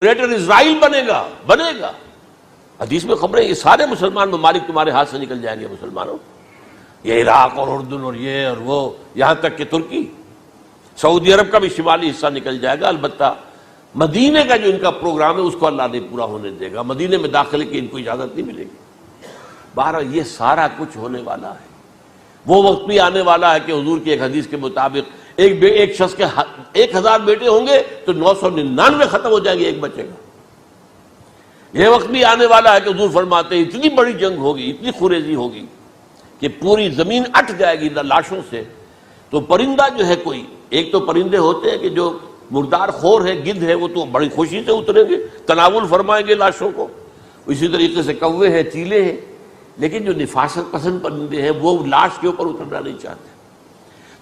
Greater اسرائیل بنے گا. حدیث میں خبریں یہ سارے مسلمان ممالک تمہارے ہاتھ سے نکل جائیں گے مسلمانوں. یہ عراق اور اردن اور یہ اور وہ، یہاں تک کہ ترکی، سعودی عرب کا بھی شمالی حصہ نکل جائے گا. البتہ مدینے کا جو ان کا پروگرام ہے اس کو اللہ نہیں پورا ہونے دے گا. مدینے میں داخلے کی ان کو اجازت نہیں ملے گی. بہرحال یہ سارا کچھ ہونے والا ہے. وہ وقت بھی آنے والا ہے کہ حضور کی ایک حدیث کے مطابق ایک شخص کے 1000 بیٹے ہوں گے تو 999 ختم ہو جائیں گے، ایک بچے گا. یہ وقت بھی آنے والا ہے کہ حضور فرماتے ہیں اتنی بڑی جنگ ہوگی، اتنی خوریزی ہوگی کہ پوری زمین اٹھ جائے گی لاشوں سے. تو پرندہ جو ہے کوئی، ایک تو پرندے ہوتے ہیں کہ جو مردار خور ہے، گدھ ہے، وہ تو بڑی خوشی سے اتریں گے، تناول فرمائیں گے لاشوں کو. اسی طریقے سے کوے ہیں، چیلے ہیں. لیکن جو نفاست پسند پرندے ہیں وہ لاش کے اوپر اترنا نہیں چاہتے.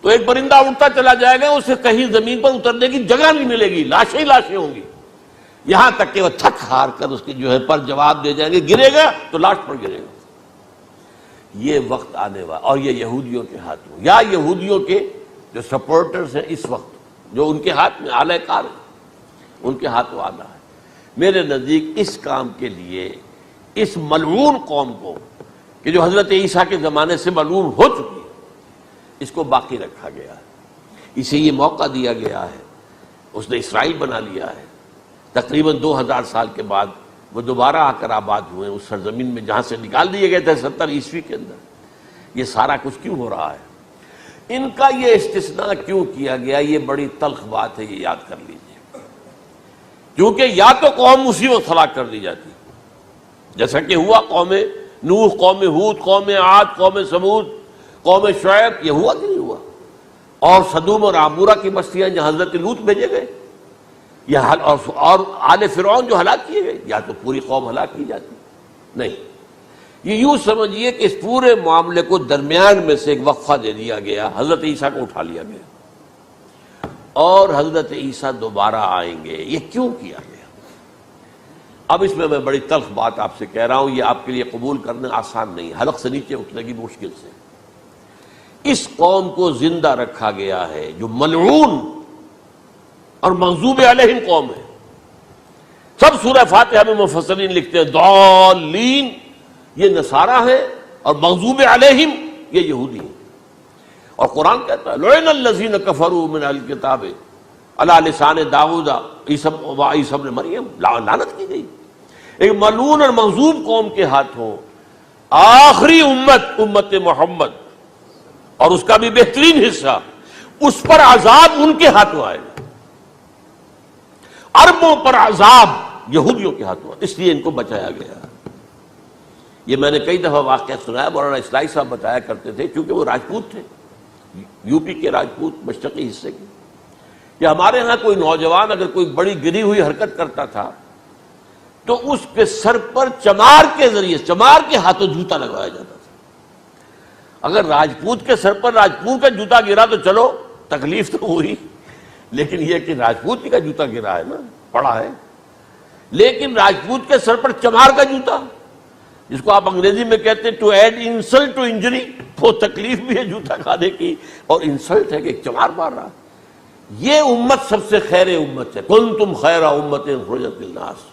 تو ایک پرندہ اڑتا چلا جائے گا، اسے کہیں زمین پر اترنے کی جگہ نہیں ملے گی، لاشیں ہی لاشیں ہوں گی، یہاں تک کہ وہ تھک ہار کر اس کی جو ہے پر جواب دے جائیں گے. گرے گا تو لاش پر گرے گا. یہ وقت آنے والا، اور یہ یہودیوں کے ہاتھوں، یا یہودیوں کے جو سپورٹرز ہیں اس وقت، جو ان کے ہاتھ میں آلہ کار ہیں، ان کے ہاتھوں آنا ہے. میرے نزدیک اس کام کے لیے اس ملعون قوم کو، کہ جو حضرت عیسیٰ کے زمانے سے ملعون ہو چکی ہے، اس کو باقی رکھا گیا ہے. اسے یہ موقع دیا گیا ہے. اس نے اسرائیل بنا لیا ہے. تقریباً 2000 سال کے بعد وہ دوبارہ آ کر آباد ہوئے اس سرزمین میں جہاں سے نکال دیے گئے تھے 70 عیسوی کے اندر. یہ سارا کچھ کیوں ہو رہا ہے؟ ان کا یہ استثناء کیوں کیا گیا؟ یہ بڑی تلخ بات ہے، یہ یاد کر لیجیے. کیونکہ یا تو قوم اسی وقت ہلاک کر دی جاتی، جیسا کہ ہوا قوم نوح، قوم ہود، قوم عاد، قوم ثمود، قوم شعیب. یہ ہوا کہ نہیں ہوا؟ اور سدوم اور عمورہ کی بستیاں جہاں حضرت لوط بھیجے گئے، اور آل فرعون جو ہلاک کیے گئے. یا تو پوری قوم ہلاک کی جاتی، نہیں. یہ یوں سمجھیے کہ اس پورے معاملے کو درمیان میں سے ایک وقفہ دے دیا گیا. حضرت عیسیٰ کو اٹھا لیا گیا اور حضرت عیسیٰ دوبارہ آئیں گے. یہ کیوں کیا گیا؟ اب اس میں بڑی تلخ بات آپ سے کہہ رہا ہوں، یہ آپ کے لیے قبول کرنا آسان نہیں، حلق سے نیچے اترے گی مشکل سے. اس قوم کو زندہ رکھا گیا ہے جو ملعون اور مغضوب علیہم قوم ہے. سب سورہ فاتحہ میں مفسرین لکھتے ہیں ضالین، یہ نصارہ ہے، اور مغضوب علیہم یہ یہودی ہیں. اور قرآن کہتا ہے لعن الذین کفروا من اہل الکتاب علی لسان داؤد وعیسی ابن مریم، لعنت کی گئی. ایک ملعون اور مغضوب قوم کے ہاتھوں آخری امت محمد، اور اس کا بھی بہترین حصہ، اس پر عذاب ان کے ہاتھوں آئے گا. عربوں پر عذاب یہودیوں کے ہاتھوں، اس لیے ان کو بچایا گیا. یہ میں نے کئی دفعہ واقعہ سنایا. مولانا اسلائی صاحب بتایا کرتے تھے، کیونکہ وہ راجپوت تھے، یو پی کے راجپوت مشرقی حصے کے، کہ ہمارے ہاں کوئی نوجوان اگر کوئی بڑی گری ہوئی حرکت کرتا تھا تو اس کے سر پر چمار کے ذریعے، چمار کے ہاتھوں جوتا لگوایا جاتا تھا. اگر راجپوت کے سر پر راجپوت کا جوتا گرا تو چلو تکلیف تو ہوئی، لیکن یہ کہ راجپوت کا جوتا گرا ہے نا، پڑا ہے. لیکن راجپوت کے سر پر چمار کا جوتا، جس کو آپ انگریزی میں کہتے ہیں to add insult to injury, وہ تکلیف بھی ہے جوتا کھانے کی، اور انسلٹ ہے کہ ایک چمار مار رہا. یہ امت سب سے خیر امت ہے. کنتم خیر امت اخرجت للناس.